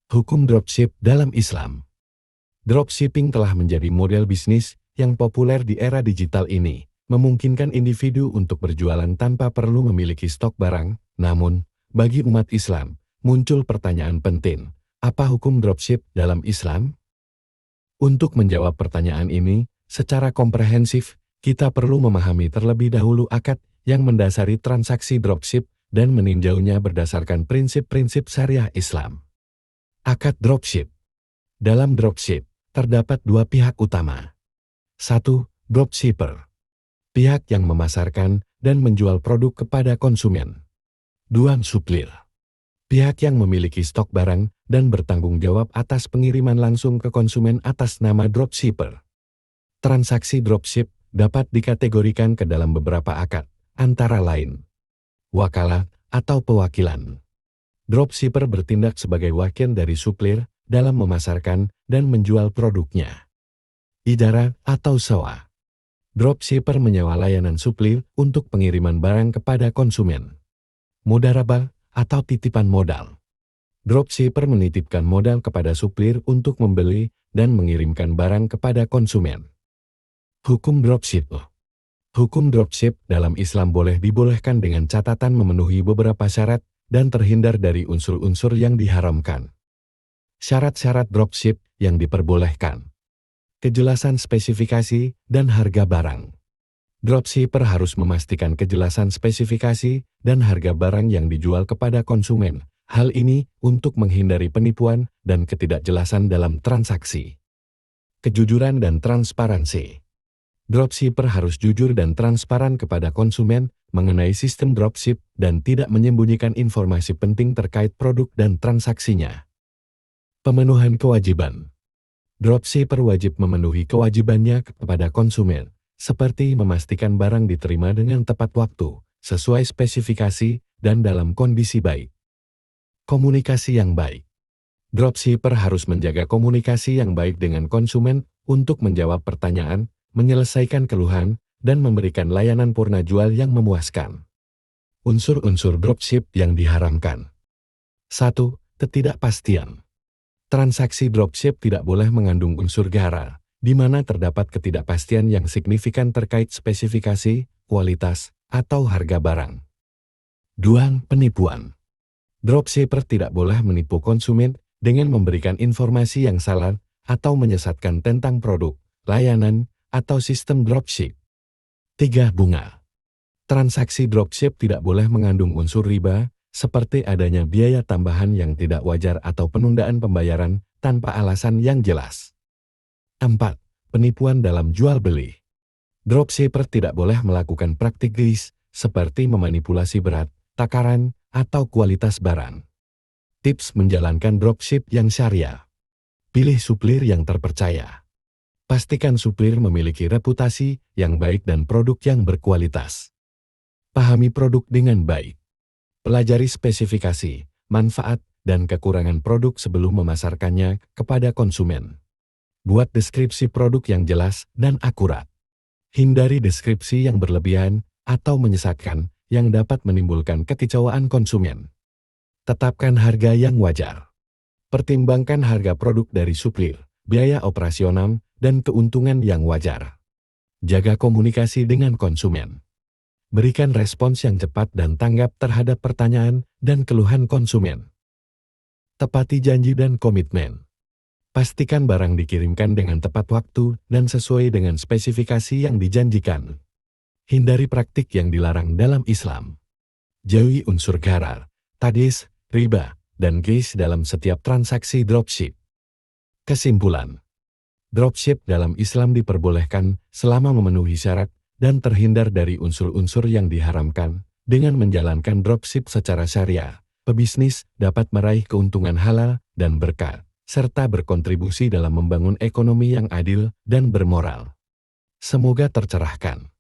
Hukum dropship dalam Islam. Dropshipping telah menjadi model bisnis yang populer di era digital ini, memungkinkan individu untuk berjualan tanpa perlu memiliki stok barang. Namun, bagi umat Islam, muncul pertanyaan penting, apa hukum dropship dalam Islam? Untuk menjawab pertanyaan ini, secara komprehensif, kita perlu memahami terlebih dahulu akad yang mendasari transaksi dropship dan meninjaunya berdasarkan prinsip-prinsip syariah Islam. Akad dropship. Dalam dropship, terdapat dua pihak utama. 1. Dropshipper. Pihak yang memasarkan dan menjual produk kepada konsumen. 2. Supplier. Pihak yang memiliki stok barang dan bertanggung jawab atas pengiriman langsung ke konsumen atas nama dropshipper. Transaksi dropship dapat dikategorikan ke dalam beberapa akad, antara lain wakalah atau pewakilan. Dropshipper bertindak sebagai wakil dari supplier dalam memasarkan dan menjual produknya. Ijarah atau sewa. Dropshipper menyewa layanan supplier untuk pengiriman barang kepada konsumen. Mudharabah atau titipan modal. Dropshipper menitipkan modal kepada supplier untuk membeli dan mengirimkan barang kepada konsumen. Hukum dropship. Hukum dropship dalam Islam dibolehkan dengan catatan memenuhi beberapa syarat dan terhindar dari unsur-unsur yang diharamkan. Syarat-syarat dropship yang diperbolehkan. Kejelasan spesifikasi dan harga barang. Dropshipper harus memastikan kejelasan spesifikasi dan harga barang yang dijual kepada konsumen. Hal ini untuk menghindari penipuan dan ketidakjelasan dalam transaksi. Kejujuran dan transparansi. Dropshipper harus jujur dan transparan kepada konsumen mengenai sistem dropship dan tidak menyembunyikan informasi penting terkait produk dan transaksinya. Pemenuhan kewajiban. Dropshipper wajib memenuhi kewajibannya kepada konsumen, seperti memastikan barang diterima dengan tepat waktu, sesuai spesifikasi, dan dalam kondisi baik. Komunikasi yang baik. Dropshipper harus menjaga komunikasi yang baik dengan konsumen untuk menjawab pertanyaan, menyelesaikan keluhan, dan memberikan layanan purna jual yang memuaskan. Unsur-unsur dropship yang diharamkan. 1. Ketidakpastian. Transaksi dropship tidak boleh mengandung unsur gara, di mana terdapat ketidakpastian yang signifikan terkait spesifikasi, kualitas, atau harga barang. 2. Penipuan. Dropshipper tidak boleh menipu konsumen dengan memberikan informasi yang salah atau menyesatkan tentang produk, layanan, atau sistem dropship. 3. Bunga. Transaksi dropship tidak boleh mengandung unsur riba, seperti adanya biaya tambahan yang tidak wajar atau penundaan pembayaran tanpa alasan yang jelas. 4. Penipuan dalam jual beli. Dropshipper tidak boleh melakukan praktik guys, seperti memanipulasi berat, takaran, atau kualitas barang. Tips menjalankan dropship yang syariah. Pilih supplier yang terpercaya. Pastikan supplier memiliki reputasi yang baik dan produk yang berkualitas. Pahami produk dengan baik. Pelajari spesifikasi, manfaat, dan kekurangan produk sebelum memasarkannya kepada konsumen. Buat deskripsi produk yang jelas dan akurat. Hindari deskripsi yang berlebihan atau menyesatkan yang dapat menimbulkan kekecewaan konsumen. Tetapkan harga yang wajar. Pertimbangkan harga produk dari supplier, biaya operasional, dan keuntungan yang wajar. Jaga komunikasi dengan konsumen. Berikan respons yang cepat dan tanggap terhadap pertanyaan dan keluhan konsumen. Tepati janji dan komitmen. Pastikan barang dikirimkan dengan tepat waktu dan sesuai dengan spesifikasi yang dijanjikan. Hindari praktik yang dilarang dalam Islam. Jauhi unsur gharar, tadlis, riba, dan guys dalam setiap transaksi dropship. Kesimpulan. Dropship dalam Islam diperbolehkan selama memenuhi syarat dan terhindar dari unsur-unsur yang diharamkan. Dengan menjalankan dropship secara syariah, pebisnis dapat meraih keuntungan halal dan berkah, serta berkontribusi dalam membangun ekonomi yang adil dan bermoral. Semoga tercerahkan.